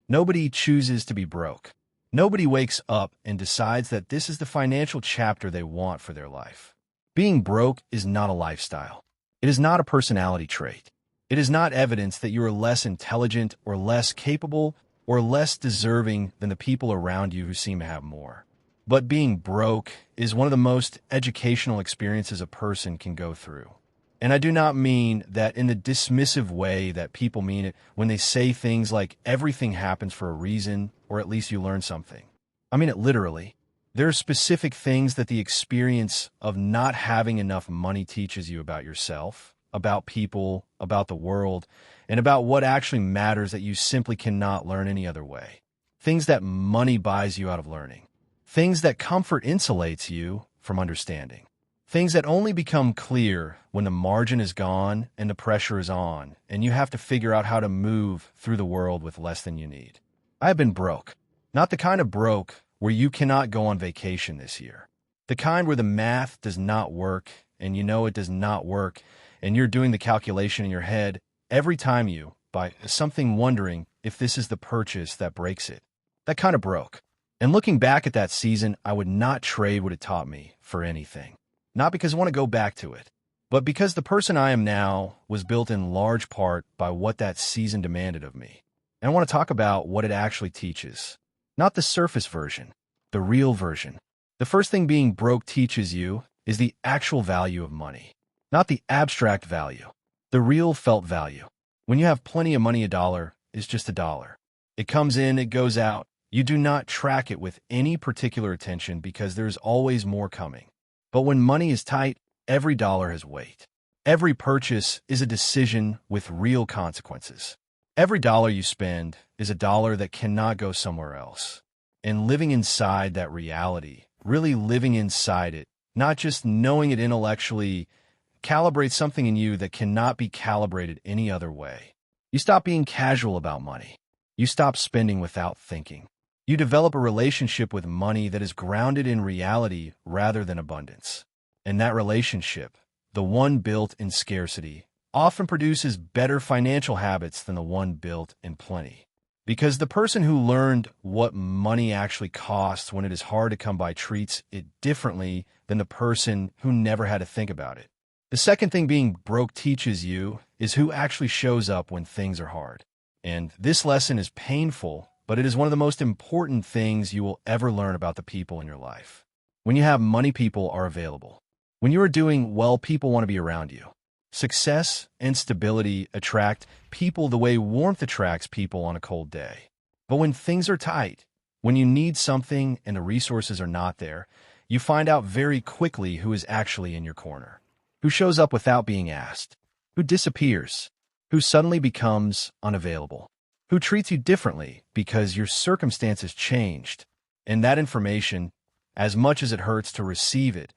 Nobody chooses to be broke. Nobody wakes up and decides that this is the financial chapter they want for their life. Being broke is not a lifestyle. It is not a personality trait. It is not evidence that you are less intelligent or less capable or less deserving than the people around you who seem to have more. But being broke is one of the most educational experiences a person can go through. And I do not mean that in the dismissive way that people mean it when they say things like everything happens for a reason, or at least you learn something. I mean it literally. There are specific things that the experience of not having enough money teaches you about yourself, about people, about the world, and about what actually matters that you simply cannot learn any other way. Things that money buys you out of learning. Things that comfort insulates you from understanding. Things that only become clear when the margin is gone and the pressure is on, and you have to figure out how to move through the world with less than you need. I have been broke. Not the kind of broke where you cannot go on vacation this year. The kind where the math does not work, and you know it does not work, and you're doing the calculation in your head every time you buy something wondering if this is the purchase that breaks it. That kind of broke. And looking back at that season, I would not trade what it taught me for anything. Not because I want to go back to it, but because the person I am now was built in large part by what that season demanded of me. And I want to talk about what it actually teaches. Not the surface version, the real version. The first thing being broke teaches you is the actual value of money, not the abstract value, the real felt value. When you have plenty of money, $1 is just $1. It comes in, it goes out. You do not track it with any particular attention because there's always more coming. But when money is tight, every dollar has weight. Every purchase is a decision with real consequences. Every dollar you spend is a dollar that cannot go somewhere else. And living inside that reality, really living inside it, not just knowing it intellectually, calibrates something in you that cannot be calibrated any other way. You stop being casual about money. You stop spending without thinking. You develop a relationship with money that is grounded in reality rather than abundance. And that relationship, the one built in scarcity, often produces better financial habits than the one built in plenty. Because the person who learned what money actually costs when it is hard to come by treats it differently than the person who never had to think about it. The second thing being broke teaches you is who actually shows up when things are hard. And this lesson is painful, but it is one of the most important things you will ever learn about the people in your life. When you have money, people are available. When you are doing well, people want to be around you. Success and stability attract people the way warmth attracts people on a cold day. But when things are tight, when you need something and the resources are not there, you find out very quickly who is actually in your corner, who shows up without being asked, who disappears, who suddenly becomes unavailable, who treats you differently because your circumstances changed. And that information, as much as it hurts to receive it,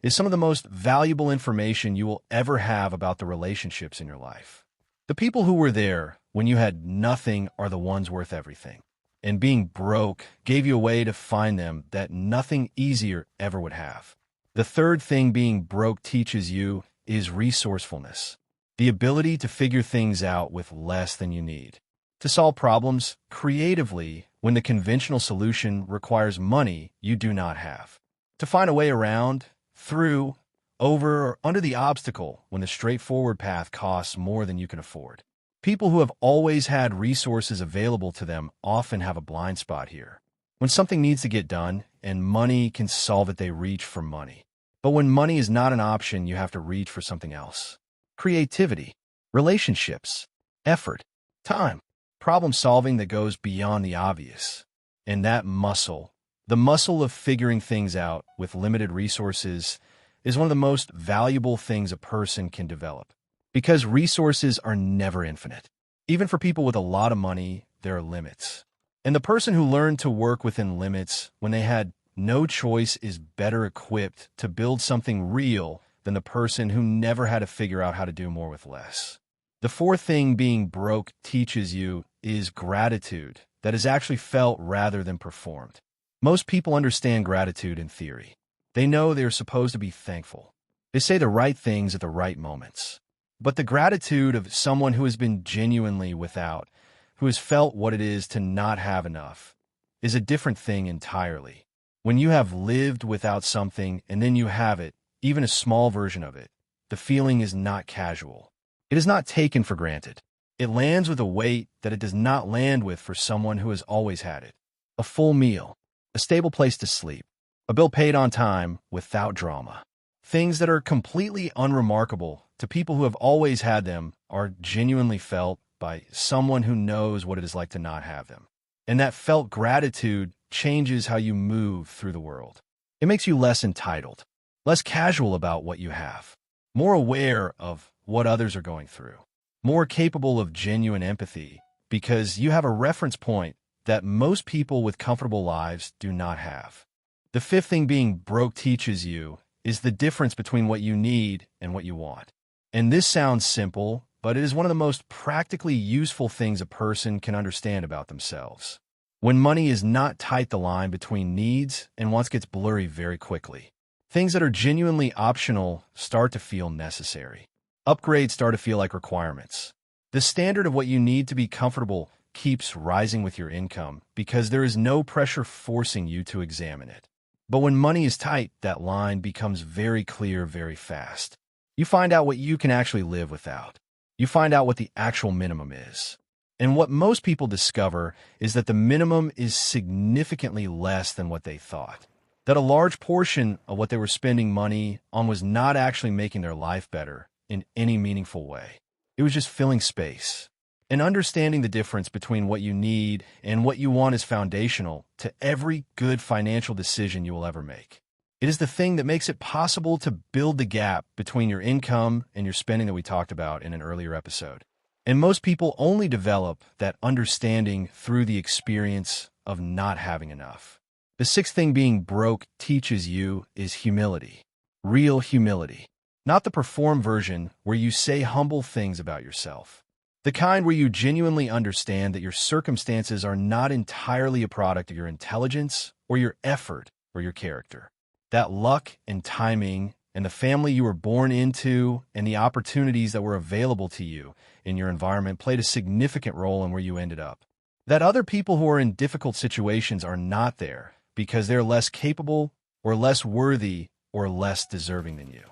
is some of the most valuable information you will ever have about the relationships in your life. The people who were there when you had nothing are the ones worth everything. And being broke gave you a way to find them that nothing easier ever would have. The third thing being broke teaches you is resourcefulness, the ability to figure things out with less than you need. To solve problems creatively when the conventional solution requires money you do not have. To find a way around, through, over, or under the obstacle when the straightforward path costs more than you can afford. People who have always had resources available to them often have a blind spot here. When something needs to get done and money can solve it, they reach for money. But when money is not an option, you have to reach for something else. Creativity, relationships, effort, time. Problem solving that goes beyond the obvious. And that muscle, the muscle of figuring things out with limited resources, is one of the most valuable things a person can develop. Because resources are never infinite. Even for people with a lot of money, there are limits. And the person who learned to work within limits when they had no choice is better equipped to build something real than the person who never had to figure out how to do more with less. The fourth thing being broke teaches you is gratitude that is actually felt rather than performed. Most people understand gratitude in theory. They know they are supposed to be thankful. They say the right things at the right moments. But the gratitude of someone who has been genuinely without, who has felt what it is to not have enough is a different thing entirely. When you have lived without something and then you have it, even a small version of it, the feeling is not casual. It is not taken for granted. It lands with a weight that it does not land with for someone who has always had it. A full meal, a stable place to sleep, a bill paid on time without drama. Things that are completely unremarkable to people who have always had them are genuinely felt by someone who knows what it is like to not have them. And that felt gratitude changes how you move through the world. It makes you less entitled, less casual about what you have, more aware of what others are going through, more capable of genuine empathy because you have a reference point that most people with comfortable lives do not have. The fifth thing being broke teaches you is the difference between what you need and what you want. And this sounds simple, but it is one of the most practically useful things a person can understand about themselves. When money is not tight, the line between needs and wants gets blurry very quickly. Things that are genuinely optional start to feel necessary. Upgrades start to feel like requirements. The standard of what you need to be comfortable keeps rising with your income because there is no pressure forcing you to examine it. But when money is tight, that line becomes very clear very fast. You find out what you can actually live without. You find out what the actual minimum is. And what most people discover is that the minimum is significantly less than what they thought. That a large portion of what they were spending money on was not actually making their life better in any meaningful way. It was just filling space. And understanding the difference between what you need and what you want is foundational to every good financial decision you will ever make. It is the thing that makes it possible to build the gap between your income and your spending that we talked about in an earlier episode. And most people only develop that understanding through the experience of not having enough. The sixth thing being broke teaches you is humility. Real humility. Not the perform version where you say humble things about yourself. The kind where you genuinely understand that your circumstances are not entirely a product of your intelligence or your effort or your character. That luck and timing and the family you were born into and the opportunities that were available to you in your environment played a significant role in where you ended up. That other people who are in difficult situations are not there because they're less capable or less worthy or less deserving than you.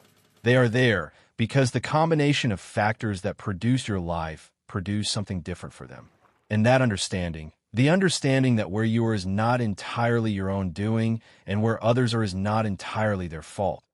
They are there because the combination of factors that produce your life produce something different for them. And that understanding, the understanding that where you are is not entirely your own doing and where others are is not entirely their fault,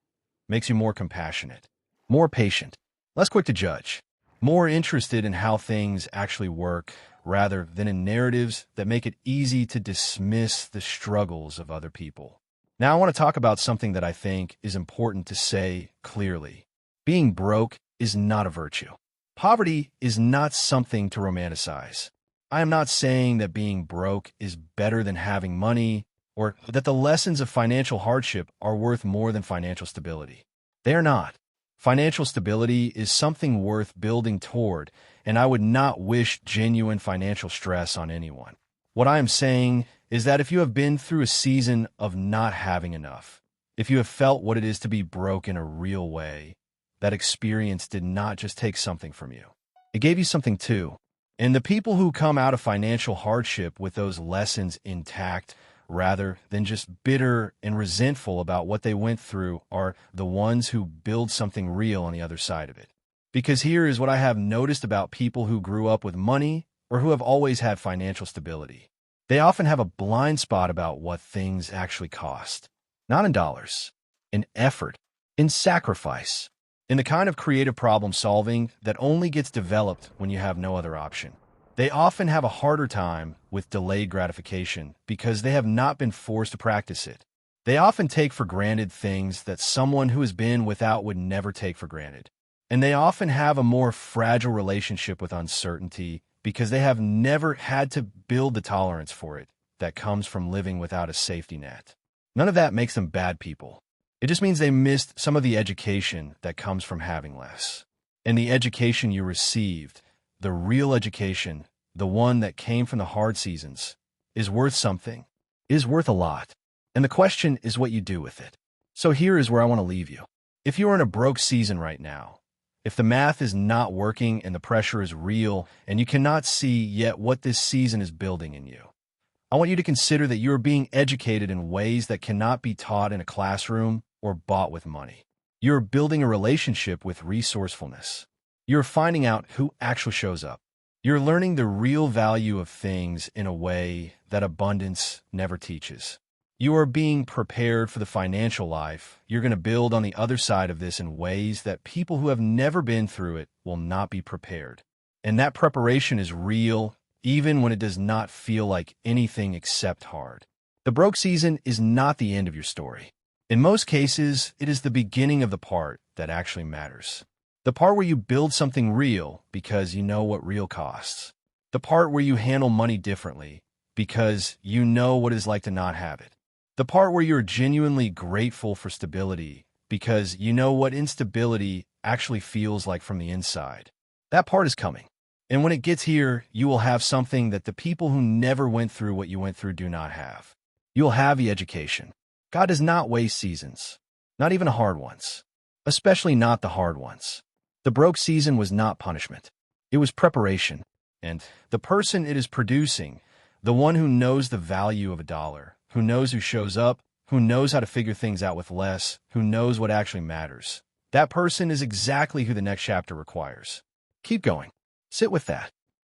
makes you more compassionate, more patient, less quick to judge, more interested in how things actually work rather than in narratives that make it easy to dismiss the struggles of other people. Now I want to talk about something that I think is important to say clearly. Being broke is not a virtue. Poverty is not something to romanticize. I am not saying that being broke is better than having money or that the lessons of financial hardship are worth more than financial stability. They are not. Financial stability is something worth building toward, and I would not wish genuine financial stress on anyone. What I am saying is that if you have been through a season of not having enough, if you have felt what it is to be broke in a real way, that experience did not just take something from you. It gave you something too. And the people who come out of financial hardship with those lessons intact, rather than just bitter and resentful about what they went through, are the ones who build something real on the other side of it. Because here is what I have noticed about people who grew up with money or who have always had financial stability. They often have a blind spot about what things actually cost. Not in dollars, in effort, in sacrifice, in the kind of creative problem solving that only gets developed when you have no other option. They often have a harder time with delayed gratification because they have not been forced to practice it. They often take for granted things that someone who has been without would never take for granted. And they often have a more fragile relationship with uncertainty because they have never had to build the tolerance for it that comes from living without a safety net. None of that makes them bad people. It just means they missed some of the education that comes from having less. And the education you received, the real education, the one that came from the hard seasons, is worth something, is worth a lot. And the question is what you do with it. So here is where I want to leave you. If you are in a broke season right now, If the math is not working and the pressure is real and you cannot see yet what this season is building in you, I want you to consider that you are being educated in ways that cannot be taught in a classroom or bought with money. You are building a relationship with resourcefulness. You're finding out who actually shows up. You're learning the real value of things in a way that abundance never teaches. You are being prepared for the financial life you're going to build on the other side of this in ways that people who have never been through it will not be prepared. And that preparation is real, even when it does not feel like anything except hard. The broke season is not the end of your story. In most cases, it is the beginning of the part that actually matters. The part where you build something real because you know what real costs. The part where you handle money differently because you know what it's like to not have it. The part where you're genuinely grateful for stability because you know what instability actually feels like from the inside. That part is coming. And when it gets here, you will have something that the people who never went through what you went through do not have. You'll have the education. God does not waste seasons, not even hard ones, especially not the hard ones. The broke season was not punishment. It was preparation. And the person it is producing, the one who knows the value of a dollar, who knows who shows up, who knows how to figure things out with less, who knows what actually matters, that person is exactly who the next chapter requires. Keep going. Sit with that.